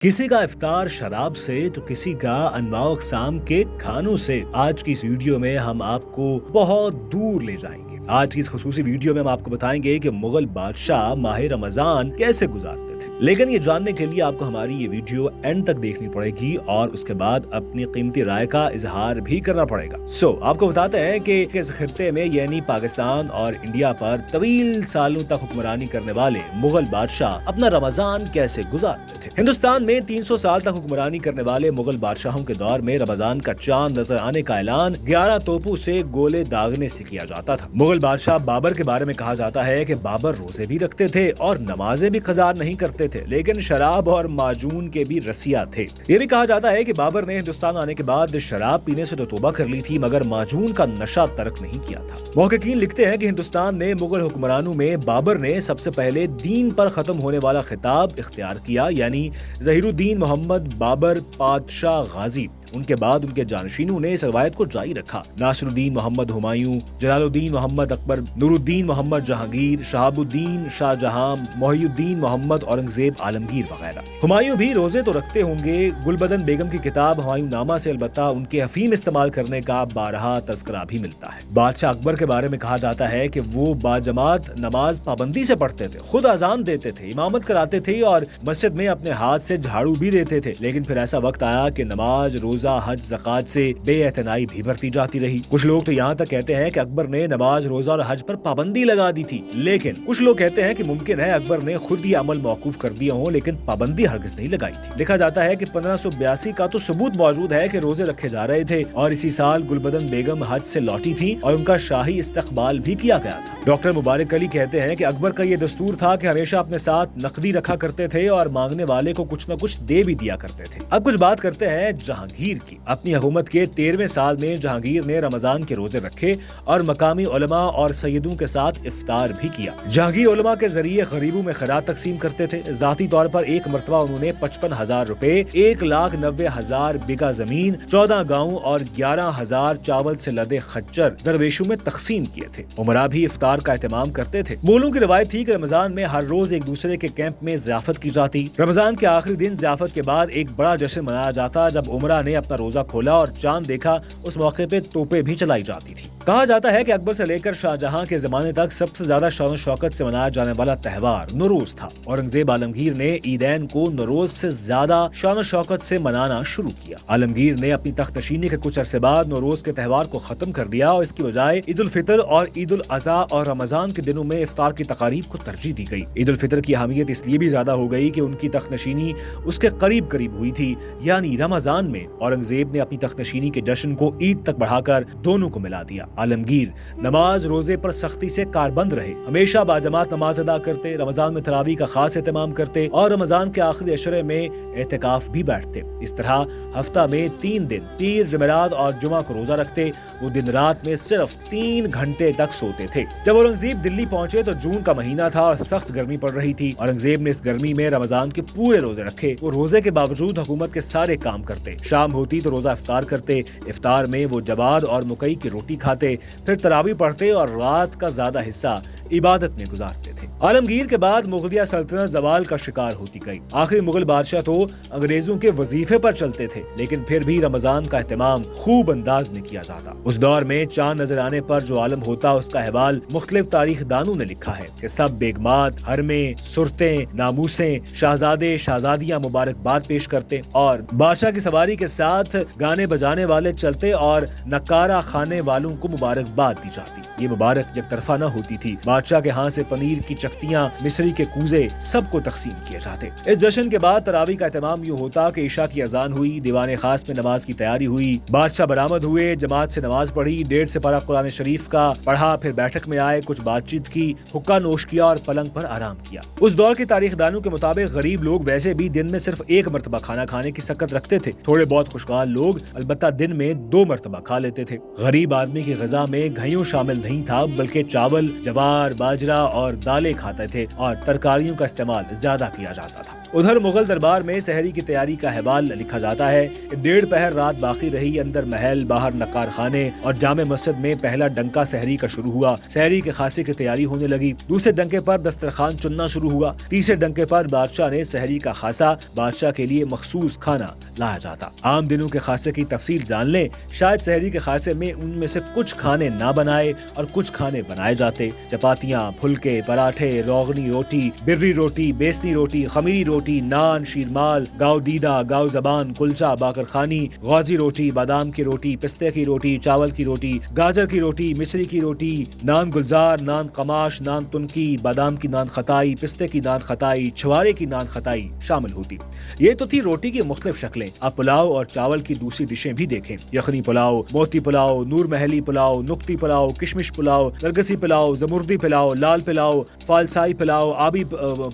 کسی کا افطار شراب سے تو کسی کا انواع و اقسام کے کھانوں سے۔ آج کی اس ویڈیو میں ہم آپ کو بہت دور لے جائیں گے۔ آج کی اس خصوصی ویڈیو میں ہم آپ کو بتائیں گے کہ مغل بادشاہ ماہ رمضان کیسے گزارتے تھے، لیکن یہ جاننے کے لیے آپ کو ہماری یہ ویڈیو اینڈ تک دیکھنی پڑے گی اور اس کے بعد اپنی قیمتی رائے کا اظہار بھی کرنا پڑے گا۔ آپ کو بتاتے ہیں کہ اس خطے میں یعنی پاکستان اور انڈیا پر طویل سالوں تک حکمرانی کرنے والے مغل بادشاہ اپنا رمضان کیسے گزارتے تھے۔ ہندوستان میں 300 سال تک حکمرانی کرنے والے مغل بادشاہوں کے دور میں رمضان کا چاند نظر آنے کا اعلان 11 توپوں سے گولے داغنے سے کیا جاتا تھا۔ مغل بادشاہ بابر کے بارے میں کہا جاتا ہے کہ بابر روزے بھی رکھتے تھے اور نمازیں بھی قضا نہیں کرتے تھے، لیکن شراب اور معجون کے بھی رسیا تھے۔ یہ بھی کہا جاتا ہے کہ بابر نے ہندوستان آنے کے بعد شراب پینے سے تو توبہ کر لی تھی، مگر معجون کا نشہ ترک نہیں کیا تھا۔ محققین لکھتے ہیں کہ ہندوستان میں مغل حکمرانوں میں بابر نے سب سے پہلے دین پر ختم ہونے والا خطاب اختیار کیا، یعنی ظہیر الدین محمد بابر پادشاہ غازی۔ ان کے بعد ان کے جانشینوں نے اس روایت کو جاری رکھا۔ ناصر الدین محمد ہمایوں، جلال الدین محمد اکبر، نور الدین محمد جہانگیر، شہاب الدین شاہ جہاں، محی الدین محمد اورنگزیب عالمگیر وغیرہ۔ ہمایوں بھی روزے تو رکھتے ہوں گے۔ گلبدن بیگم کی کتاب ہمایوں نامہ سے البتہ ان کے افیم استعمال کرنے کا بارہا تذکرہ بھی ملتا ہے۔ بادشاہ اکبر کے بارے میں کہا جاتا ہے کہ وہ باجماعت نماز پابندی سے پڑھتے تھے، خود اذان دیتے تھے، امامت کراتے تھے اور مسجد میں اپنے ہاتھ سے جھاڑو بھی دیتے تھے، لیکن پھر ایسا وقت آیا کہ نماز، روزہ، حج، زکوٰۃ سے بے اعتنائی بھی بڑھتی جاتی رہی۔ کچھ لوگ تو یہاں تک کہتے ہیں کہ اکبر نے نماز، روزہ اور حج پر پابندی لگا دی تھی، لیکن کچھ لوگ کہتے ہیں کہ ممکن ہے اکبر نے خود یہ عمل موقوف کر دیا ہوں، لیکن پابندی ہرگز نہیں لگائی تھی۔ لکھا جاتا ہے کہ 1582 کا تو ثبوت موجود ہے کہ روزے رکھے جا رہے تھے اور اسی سال گلبدن بیگم حج سے لوٹی تھی اور ان کا شاہی استقبال بھی کیا گیا تھا۔ ڈاکٹر مبارک علی کہتے ہیں کہ اکبر کا یہ دستور تھا کہ ہمیشہ اپنے ساتھ نقدی رکھا کرتے تھے اور مانگنے والے کو کچھ نہ کچھ دے بھی دیا کرتے تھے۔ اب کچھ بات کرتے ہیں جہانگیر کی۔ اپنی حکومت کے 13ویں سال میں جہانگیر نے رمضان کے روزے رکھے اور مقامی علماء اور سیدوں کے ساتھ افطار بھی کیا۔ جہانگیر علماء کے ذریعے غریبوں میں خیرات تقسیم کرتے تھے۔ ذاتی طور پر ایک مرتبہ انہوں نے 55,000 روپے، 1,90,000 بیگھہ زمین، 14 گاؤں اور 11,000 چاول سے لدے خچر درویشوں میں تقسیم کیے تھے۔ امراء بھی افطار کا اہتمام کرتے تھے۔ مغلوں کی روایت تھی کہ رمضان میں ہر روز ایک دوسرے کے کیمپ میں ضیافت کی جاتی۔ رمضان کے آخری دن ضیافت کے بعد ایک بڑا جشن منایا جاتا۔ جب امراء نے اپنا روزہ کھولا اور چاند دیکھا، اس موقع پہ توپیں بھی چلائی جاتی تھی۔ کہا جاتا ہے کہ اکبر سے لے کر شاہ جہاں کے زمانے تک سب سے زیادہ شان و شوکت سے منایا جانے والا تہوار نوروز تھا۔ اورنگزیب عالمگیر نے عیدین کو نوروز سے زیادہ شان و شوکت سے منانا شروع کیا۔ عالمگیر نے اپنی تخت نشینی کے کچھ عرصے بعد نوروز کے تہوار کو ختم کر دیا اور اس کی بجائے عید الفطر اور عید الاضحیٰ اور رمضان کے دنوں میں افطار کی تقاریب کو ترجیح دی گئی۔ عید الفطر کی اہمیت اس لیے بھی زیادہ ہو گئی کہ ان کی تخت نشینی اس کے قریب ہوئی تھی، یعنی رمضان میں اورنگزیب نے اپنی تخت نشینی کے جشن کو عید تک بڑھا کر دونوں کو ملا دیا۔ عالمگیر نماز روزے پر سختی سے کاربند رہے، ہمیشہ باجماعت نماز ادا کرتے، رمضان میں تراویح کا خاص اہتمام کرتے اور رمضان کے آخری عشرے میں اعتکاف بھی بیٹھتے۔ اس طرح ہفتہ میں 3 دن پیر، جمعرات اور جمعہ کو روزہ رکھتے۔ وہ دن رات میں صرف 3 گھنٹے تک سوتے تھے۔ جب اورنگزیب دلی پہنچے تو جون کا مہینہ تھا اور سخت گرمی پڑ رہی تھی۔ اورنگزیب نے اس گرمی میں رمضان کے پورے روزے رکھے۔ وہ روزے کے باوجود حکومت کے سارے کام کرتے۔ شام ہوتی تو روزہ افطار کرتے۔ افطار میں وہ جوار اور مکئی کی روٹی کھاتے، پھر تراویح پڑھتے اور رات کا زیادہ حصہ عبادت میں گزارتے تھے۔ عالمگیر کے بعد مغلیہ سلطنت زوال کا شکار ہوتی گئی۔ آخری مغل بادشاہ تو انگریزوں کے وظیفے پر چلتے تھے، لیکن پھر بھی رمضان کا اہتمام خوب انداز میں کیا جاتا۔ اس دور میں چاند نظر آنے پر جو عالم ہوتا، اس کا احوال مختلف تاریخ دانوں نے لکھا ہے کہ سب بیگمات، حرمیں، صورتیں، ناموسیں، شہزادے، شہزادیاں مبارکباد پیش کرتے اور بادشاہ کی سواری کے ساتھ گانے بجانے والے چلتے اور نکارہ خانے والوں کو مبارکباد دی جاتی۔ یہ مبارک یک طرفہ نہ ہوتی تھی۔ بادشاہ کے ہاں سے پنیر کی چکتیاں، مصری کے کوزے سب کو تقسیم کیے جاتے۔ اس جشن کے بعد تراویح کا اہتمام یوں ہوتا کہ عشاء کی اذان ہوئی، دیوان خاص میں نماز کی تیاری ہوئی، بادشاہ برآمد ہوئے، جماعت سے نماز پڑھی، 1.5 سپارہ قرآن شریف کا پڑھا، پھر بیٹھک میں آئے، کچھ بات چیت کی، حقہ نوش کیا اور پلنگ پر آرام کیا۔ اس دور کے تاریخ دانوں کے مطابق غریب لوگ ویسے بھی دن میں صرف 1 مرتبہ کھانا کھانے کی سکت رکھتے تھے۔ تھوڑے بہت خوشحال لوگ البتہ دن میں 2 مرتبہ کھا لیتے تھے۔ غریب آدمی کی غذا میں گھیوں شامل نہیں تھا، بلکہ چاول، جوار، باجرہ اور دالیں کھاتے تھے اور ترکاریوں کا استعمال زیادہ کیا جاتا تھا۔ ادھر مغل دربار میں سحری کی تیاری کا احوال لکھا جاتا ہے کہ 1.5 پہر رات باقی رہی، اندر محل باہر نقار خانے اور جامع مسجد میں پہلا ڈنکا سحری کا شروع ہوا۔ سحری کے خاصے کی تیاری ہونے لگی۔ دوسرے ڈنکے پر دسترخوان چننا شروع ہوا۔ تیسرے ڈنکے پر بادشاہ نے سحری کا خاصا، بادشاہ کے لیے مخصوص کھانا لایا جاتا۔ عام دنوں کے خاصے کی تفصیل جان لیں، شاید سحری کے خاصے میں ان میں سے کچھ کھانے نہ بنائے اور کچھ کھانے بنائے جاتے۔ چپاتیاں، پھلکے، پراٹھے، روغنی روٹی، برری روٹی، بیسنی روٹی، خمیری روٹی، نان، شیرمال، گاؤ دیدہ، گاؤ زبان، کلچا، باقر خانی، غازی روٹی، بادام کی روٹی، پستے کی روٹی، چاول کی روٹی، گاجر کی روٹی، مصری کی روٹی، نان گلزار، نان قماش، نان تنکی، بادام کی نان خطائی، پستے کی نان خطائی، چھوارے کی نان خطائی شامل ہوتی۔ یہ تو تھی روٹی کی مختلف شکلیں۔ اب پلاؤ اور چاول کی دوسری ڈشیں بھی دیکھیں۔ یخنی پلاؤ، موتی پلاؤ، نور محلی پلاؤ، نقطی پلاؤ، کشمش پلاؤ، نرگسی پلاؤ، زمردی پلاؤ، لال پلاؤ، فالسائی پلاؤ، آبی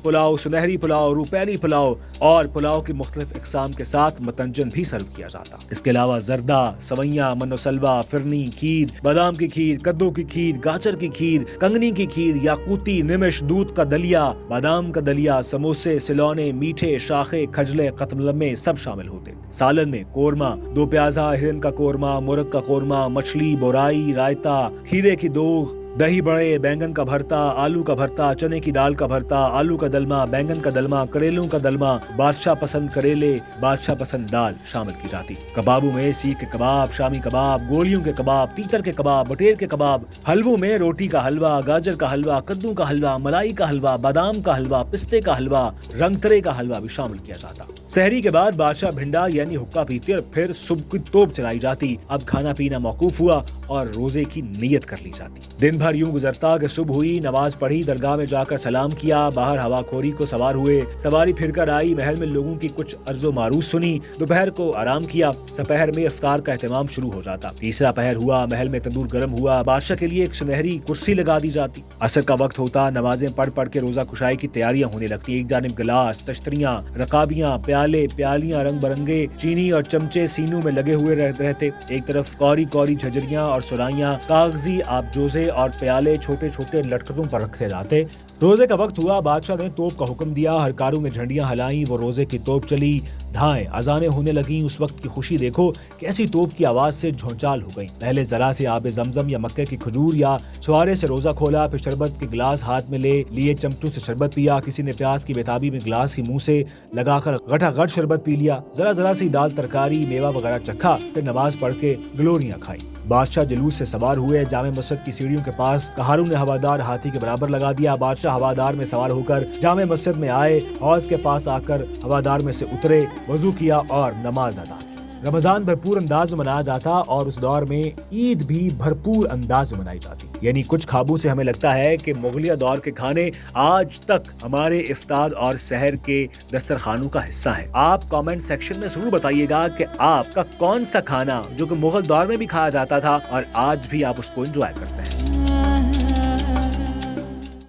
پلاؤ، سنہری پلاؤ، روپیلی پلاؤ اور پلاؤ کی مختلف اقسام کے ساتھ متنجن بھی سرو کیا جاتا۔ اس کے علاوہ زردہ، سوئیاں، من و سلوا، فرنی، کھیر، بادام کی کھیر، کدو کی کھیر، گاجر کی کھیر، کنگنی کی کھیر، یاقوتی، نمش، دودھ کا دلیا، بادام کا دلیا، سموسے، سلونے، میٹھے، شاخے، کھجلے، قتملمے سب شامل ہوتے۔ سالن میں قورمہ، 2 پیازا، ہرن کا قورمہ، مرغ کا قورمہ، مچھلی، بورائی، رائتا، کھیرے کی دوغ، دہی بڑے، بینگن کا بھرتا، آلو کا بھرتا، چنے کی دال کا بھرتا، آلو کا دلما، بینگن کا دلما، کریلوں کا دلما، بادشاہ پسند کریلے، بادشاہ پسند دال شامل کی جاتی۔ کبابوں میں سیخ کے کباب، شامی کباب، گولیوں کے کباب، تیتر کے کباب، بٹیر کے کباب، حلووں میں روٹی کا حلوہ، گاجر کا حلوہ، کدو کا حلوہ، ملائی کا حلوہ، بادام کا حلوہ، پستے کا حلوہ، رنگترے کا حلوہ بھی شامل کیا جاتا۔ سحری کے بعد بادشاہ بھنڈا یعنی حقہ پیتے اور پھر صبح کی توپ چلائی جاتی۔ اب کھانا پینا موقوف ہوا اور روزے کی نیت کر لی جاتی۔ دن بھر یوں گزرتا کہ صبح ہوئی، نماز پڑھی، درگاہ میں جا کر سلام کیا، باہر ہوا کھوری کو سوار ہوئے، سواری پھر کر آئی، محل میں لوگوں کی کچھ عرض و معروض سنی، دوپہر کو آرام کیا، سپہر میں افطار کا اہتمام شروع ہو جاتا۔ تیسرا پہر ہوا، محل میں تندور گرم ہوا، بادشاہ کے لیے ایک سنہری کرسی لگا دی جاتی۔ عصر کا وقت ہوتا، نمازیں پڑھ پڑھ کے روزہ کشائی کی تیاریاں ہونے لگتی۔ ایک جانب گلاس، تشتریاں، رکابیاں، پیالے، پیالیاں رنگ برنگے، چینی اور چمچے سینوں میں لگے ہوئے رہتے۔ ایک طرف کوری کوری جھجریاں اور سرائیاں، کاغذی آبجوزے اور پیالے چھوٹے چھوٹے لٹکنوں پر رکھے جاتے۔ روزے کا وقت ہوا، بادشاہ نے توپ کا حکم دیا، ہر کاروں نے جھنڈیاں ہلائیں، وہ روزے کی توپ چلی، دھائیں اذانیں ہونے لگیں۔ اس وقت کی خوشی دیکھو کہ ایسی توپ کی آواز سے جھونچال ہو گئی۔ پہلے ذرا سے آب زمزم یا مکے کی کھجور یا چھوارے سے روزہ کھولا، پھر شربت کے گلاس ہاتھ میں لیے چمچوں سے شربت پیا، کسی نے پیاس کی بیتابی میں گلاس ہی منہ سے لگا کر گھٹا گھٹ شربت پی لیا، ذرا سی دال ترکاری میوہ وغیرہ چکھا، پھر نماز پڑھ کے گلوریاں کھائی۔ بادشاہ جلوس سے سوار ہوئے، جامع مسجد کی سیڑھیوں کے پاس کہاروں نے ہوادار ہاتھی کے برابر لگا دیا۔ بادشاہ ہوادار میں سوار ہو کر جامع مسجد میں آئے، حوض کے پاس آ کر ہوادار میں سے اترے، وضو کیا اور نماز ادا کی۔ رمضان بھرپور انداز میں منایا جاتا اور اس دور میں عید بھی بھرپور انداز میں منائی جاتی۔ یعنی کچھ خوابوں سے ہمیں لگتا ہے کہ مغلیہ دور کے کھانے آج تک ہمارے افطار اور سحر کے دسترخوانوں کا حصہ ہیں۔ آپ کامنٹ سیکشن میں ضرور بتائیے گا کہ آپ کا کون سا کھانا جو کہ مغل دور میں بھی کھایا جاتا تھا اور آج بھی آپ اس کو انجوائے کرتے ہیں۔